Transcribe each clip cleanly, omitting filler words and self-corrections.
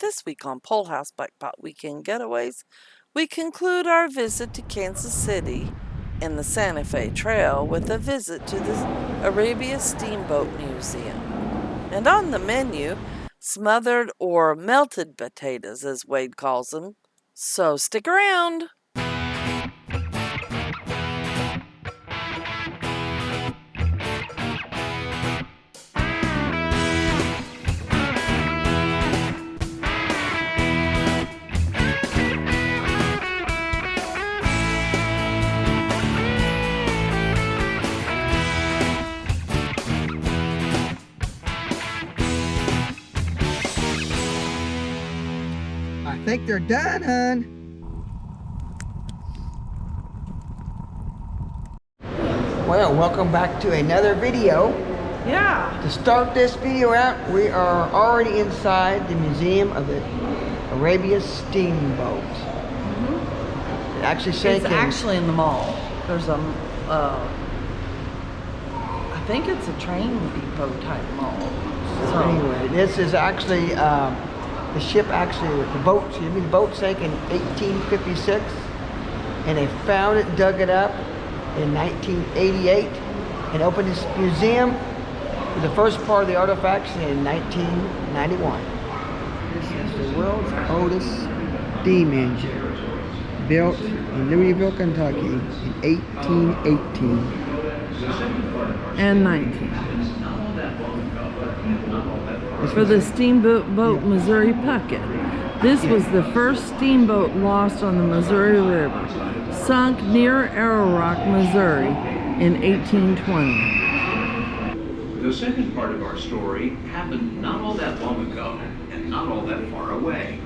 This week on Pole House Blackpot Weekend Getaways, we conclude our visit to Kansas City and the Santa Fe Trail with a visit to the Arabia Steamboat Museum. And on the menu, smothered or melted potatoes, as Wade calls them. So stick around. I think they're done, hon. Well, welcome back to another video. Yeah. To start this video out, we are already inside the Museum of the Arabia Steamboat. It actually sank It's actually in the mall. There's a, I think it's a train depot type mall. So anyway, this is actually the ship. Actually, the boat sank in 1856, and they found it, dug it up in 1988, and opened this museum with the first part of the artifacts in 1991. This is the world's oldest steam engine, built in Louisville, Kentucky in 1818. and 19. For the Steamboat Missouri Pucket. This was the first steamboat lost on the Missouri River, sunk near Arrow Rock, Missouri in 1820. The second part of our story happened not all that long ago and not all that far away.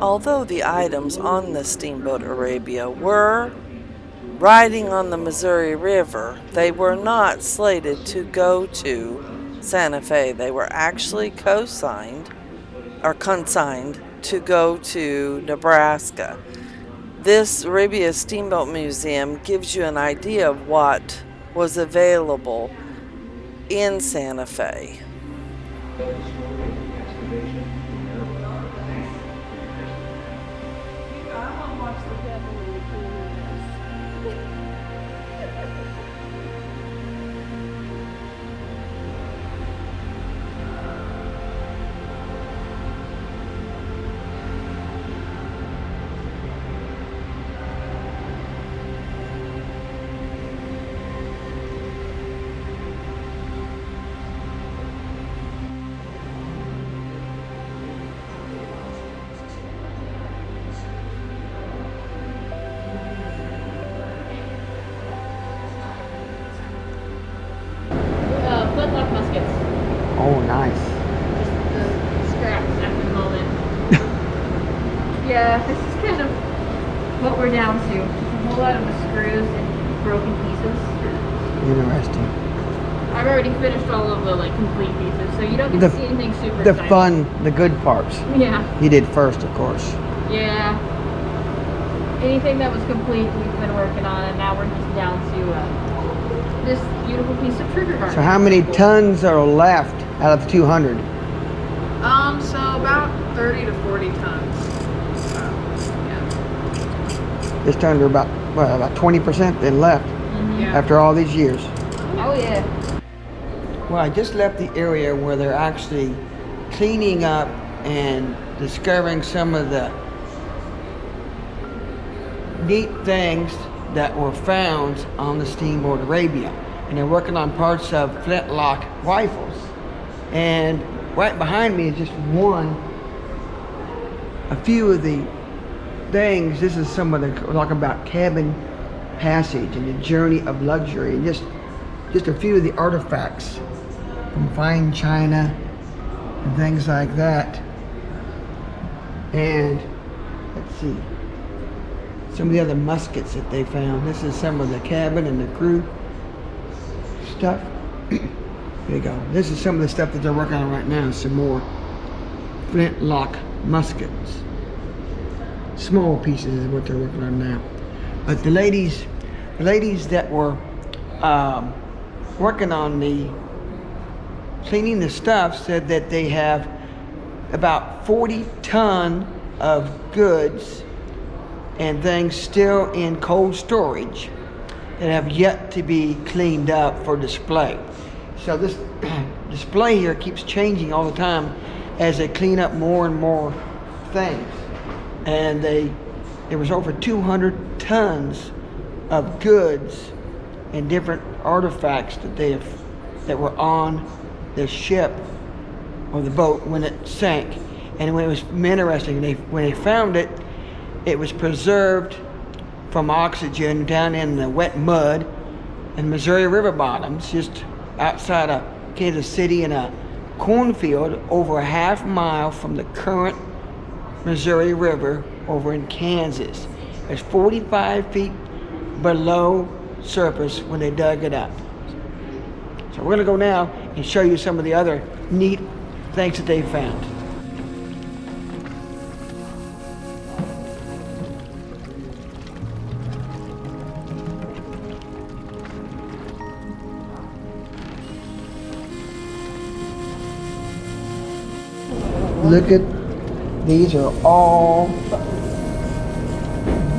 Although the items on the Steamboat Arabia were riding on the Missouri River, they were not slated to go to Santa Fe. They were actually consigned to go to Nebraska. This Arabia Steamboat Museum gives you an idea of what was available in Santa Fe. Flintlock muskets. Oh, nice. Just the scraps at the moment. Yeah, this is kind of what we're down to. Just a whole lot of the screws and broken pieces. Interesting. I've already finished all of the complete pieces, so you don't get to see anything super The exciting. fun, the good parts. Yeah. You did first, of course. Yeah. Anything that was complete, we've been working on, and now we're just down to this beautiful piece of trigger guard. So how many tons are left out of 200? So about 30 to 40 tons. Yeah. Just under about 20% then left Yeah. after all these years. Oh yeah. Well, I just left the area where they're actually cleaning up and discovering some of the neat things that were found on the Steamboat Arabia. And they're working on parts of flintlock rifles. And right behind me is just a few of the things. This is some of the, we're talking about cabin passage and the journey of luxury. And just a few of the artifacts from fine china and things like that. And let's see, some of the other muskets that they found. This is some of the cabin and the crew stuff. There you go. This is some of the stuff that they're working on right now. Some more flintlock muskets. Small pieces is what they're working on now. But the ladies that were working on the cleaning the stuff said that they have about 40 ton of goods and things still in cold storage that have yet to be cleaned up for display. So this display here keeps changing all the time as they clean up more and more things. And there was over 200 tons of goods and different artifacts that were on the ship or the boat when it sank. And when it was interesting, when they found it, it was preserved from oxygen down in the wet mud in Missouri River bottoms, just outside of Kansas City, in a cornfield over a half mile from the current Missouri River over in Kansas. It's 45 feet below surface when they dug it up. So we're gonna go now and show you some of the other neat things that they found. Look at, these are all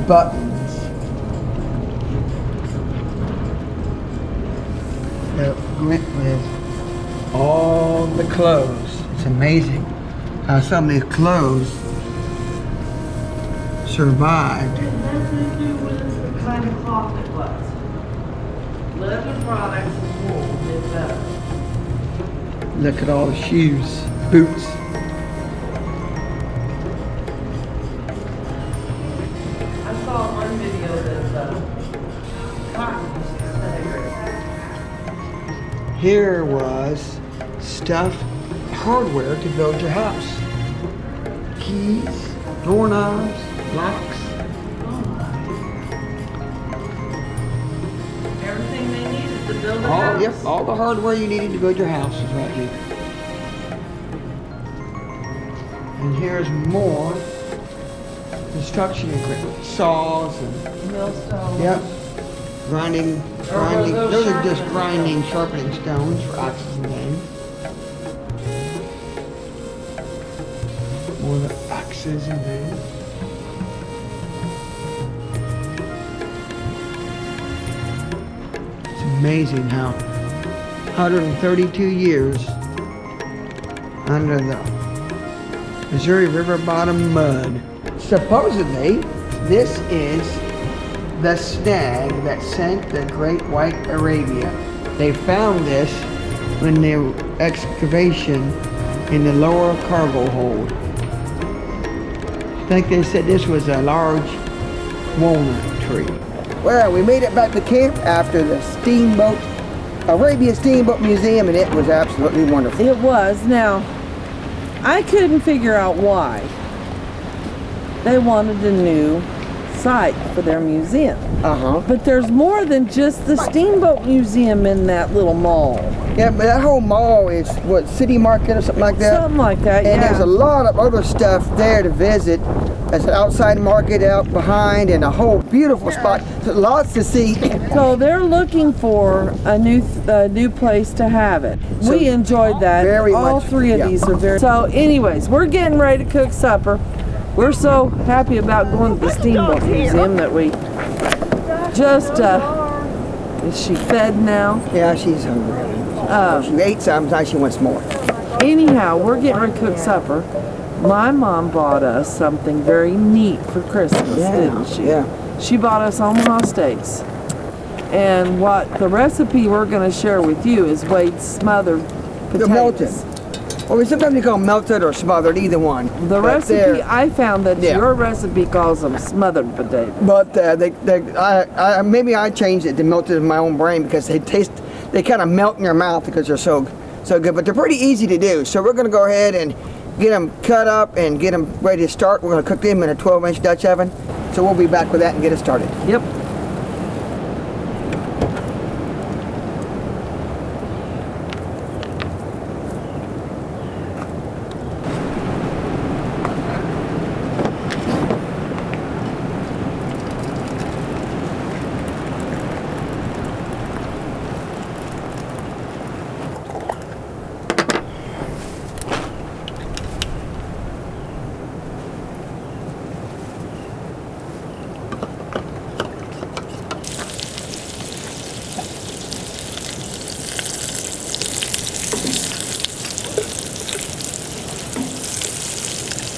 buttons. That went with all the clothes. It's amazing how some of these clothes survived. It has nothing to do with the kind of cloth it was. Leather products and wool did better. Look at all the shoes, boots. I saw one video that cotton was disintegrating. Here was stuff, hardware to build your house. Keys, doorknobs, locks. Everything they needed to build a All, house. yep, all the hardware you needed to build your house is right here. And here's more construction equipment, saws and, Millstones. yep, grinding, those are just grinding, sharpening stones for axes and things. More of the axes and things. It's amazing how 132 years under the Missouri River bottom mud. Supposedly, this is the snag that sank the Great White Arabia. They found this when they were excavation in the lower cargo hold. I think they said this was a large walnut tree. Well, we made it back to camp after the Arabia Steamboat Museum, and it was absolutely wonderful. It was. Now, I couldn't figure out why they wanted a new site for their museum. But there's more than just the Steamboat Museum in that little mall. Yeah, but that whole mall is, what, City Market or something like that? Something like that, And yeah. there's a lot of other stuff there to visit. There's an outside market out behind and a whole beautiful spot. So lots to see. So they're looking for a new place to have it. So We enjoyed that. very All much, three of yeah. these are very. So, anyways, we're getting ready to cook supper. We're so happy about going to the Steamboat Museum that we just. Is she fed now? Yeah, she's hungry. She ate some, now she wants more. Anyhow, we're getting ready to cook supper. My mom bought us something very neat for Christmas, didn't she? Yeah. She bought us Omaha steaks. And what the recipe we're going to share with you is Wade's smothered potatoes. The melted. Or sometimes we call them melted or smothered, either one. The But recipe, I found that Yeah. your recipe calls them smothered potatoes. But maybe I changed it to melted in my own brain because they kind of melt in your mouth because they're so good. But they're pretty easy to do. So we're going to go ahead and get them cut up and get them ready to start. We're going to cook them in a 12-inch Dutch oven. So we'll be back with that and get it started. Yep.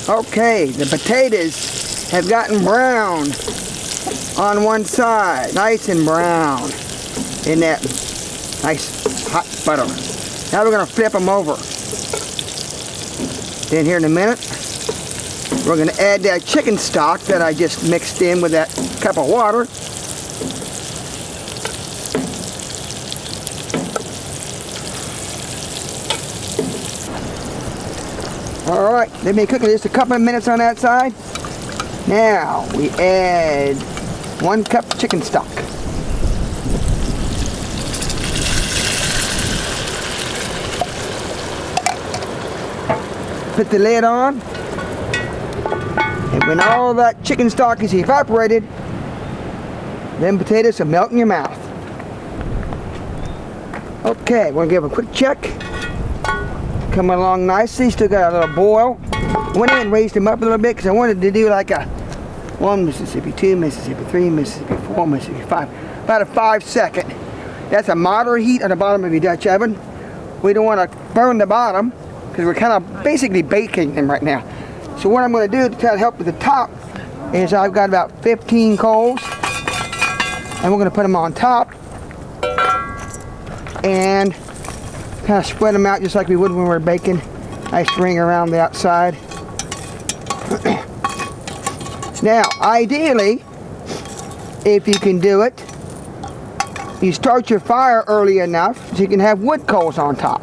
Okay, the potatoes have gotten brown on one side, nice and brown in that nice hot butter. Now we're going to flip them over. Then here in a minute, we're going to add that chicken stock that I just mixed in with that cup of water. Alright, they've been cooking just a couple of minutes on that side. Now we add 1 cup chicken stock. Put the lid on. And when all that chicken stock is evaporated, them potatoes will melt in your mouth. Okay, we're going to give a quick check. Coming along nicely, still got a little boil. Went in and raised them up a little bit because I wanted to do like a 1 Mississippi, 2 Mississippi, 3 Mississippi, 4 Mississippi, 5. About a 5-second. That's a moderate heat on the bottom of your Dutch oven. We don't want to burn the bottom because we're kind of basically baking them right now. So what I'm going to do to try to help with the top is I've got about 15 coals and we're going to put them on top and kind of spread them out just like we would when we were baking. Nice ring around the outside. Now, ideally, if you can do it, you start your fire early enough so you can have wood coals on top.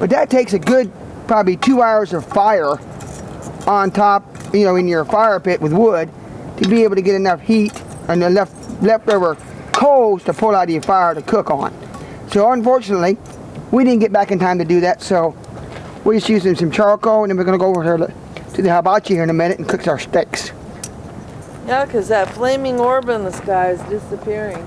But that takes a good probably 2 hours of fire on top, you know, in your fire pit with wood to be able to get enough heat and the leftover coals to pull out of your fire to cook on. So unfortunately, we didn't get back in time to do that, so we're just using some charcoal and then we're going to go over here to the hibachi here in a minute and cook our steaks. Yeah, because that flaming orb in the sky is disappearing.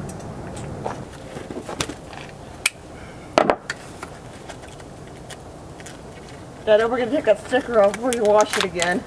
Yeah, then we're going to take that sticker off before you wash it again.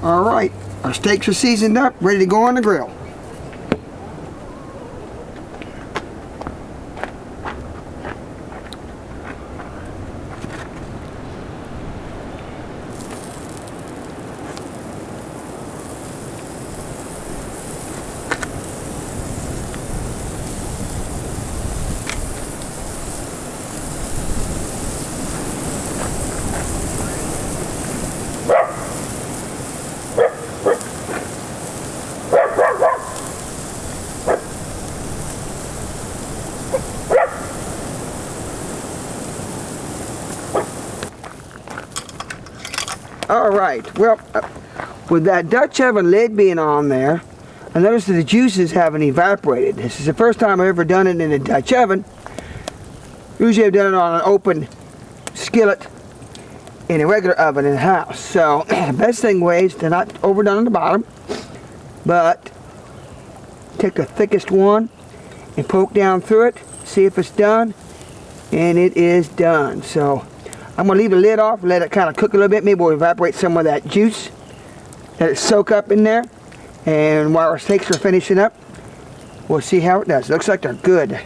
Alright, our steaks are seasoned up, ready to go on the grill. Alright, well, with that Dutch oven lid being on there, I noticed that the juices haven't evaporated. This is the first time I've ever done it in a Dutch oven. Usually I've done it on an open skillet in a regular oven in the house. So the best thing is to not overdone on the bottom, but take the thickest one and poke down through it, see if it's done, and it is done. So I'm going to leave the lid off, let it kind of cook a little bit. Maybe we'll evaporate some of that juice, let it soak up in there. And while our steaks are finishing up, we'll see how it does. Looks like they're good.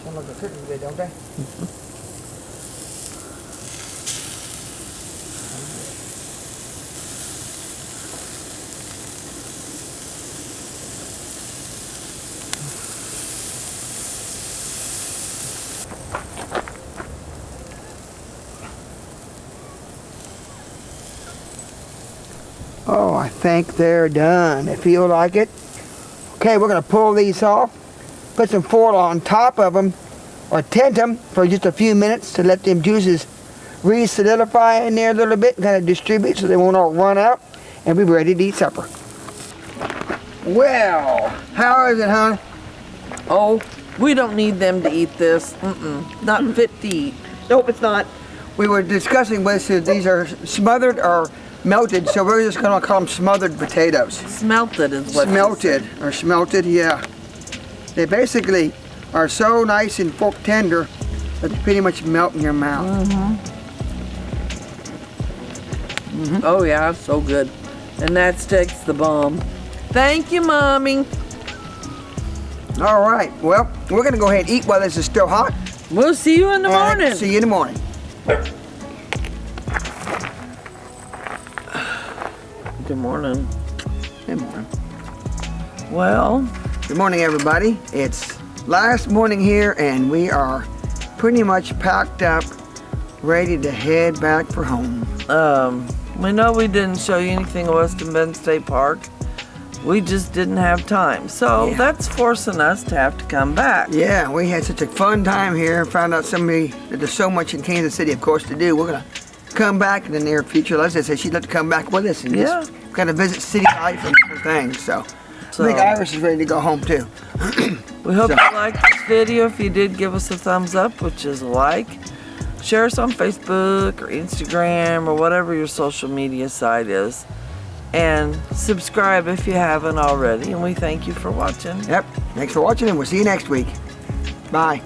Some of the cooking good, don't they? Oh, I think they're done. They feel like it. Okay, we're gonna pull these off, put some foil on top of them, or tent them for just a few minutes to let them juices re-solidify in there a little bit and kind of distribute so they won't all run out, and we'll be ready to eat supper. Well, how is it, hon? Oh, we don't need them to eat this. Not fit to eat. Nope, it's not. We were discussing whether these are smothered or melted, so we're just gonna call them smothered potatoes. Smelted is what Smelted, yeah. They basically are so nice and fork tender that they pretty much melt in your mouth. Oh yeah, so good. And that steak's the bomb. Thank you, Mommy. All right, well, we're gonna go ahead and eat while this is still hot. We'll see you in the And morning. See you in the morning. Good morning. Good morning. Well, Good morning, everybody. It's last morning here, and we are pretty much packed up, ready to head back for home. we know we didn't show you anything at Western Bend State Park. We just didn't have time. So Yeah. that's forcing us to have to come back. Yeah, we had such a fun time here. Found out that there's so much in Kansas City, of course, to do. We're gonna come back in the near future. Leslie said she'd like to come back with us and Yeah. just kind of visit city life and different things. So I think Iris is ready to go home too. We hope So- you liked this video. If you did, give us a thumbs up, which is a like. Share us on Facebook or Instagram or whatever your social media site is. And subscribe if you haven't already. And we thank you for watching. Yep. Thanks for watching, and we'll see you next week. Bye.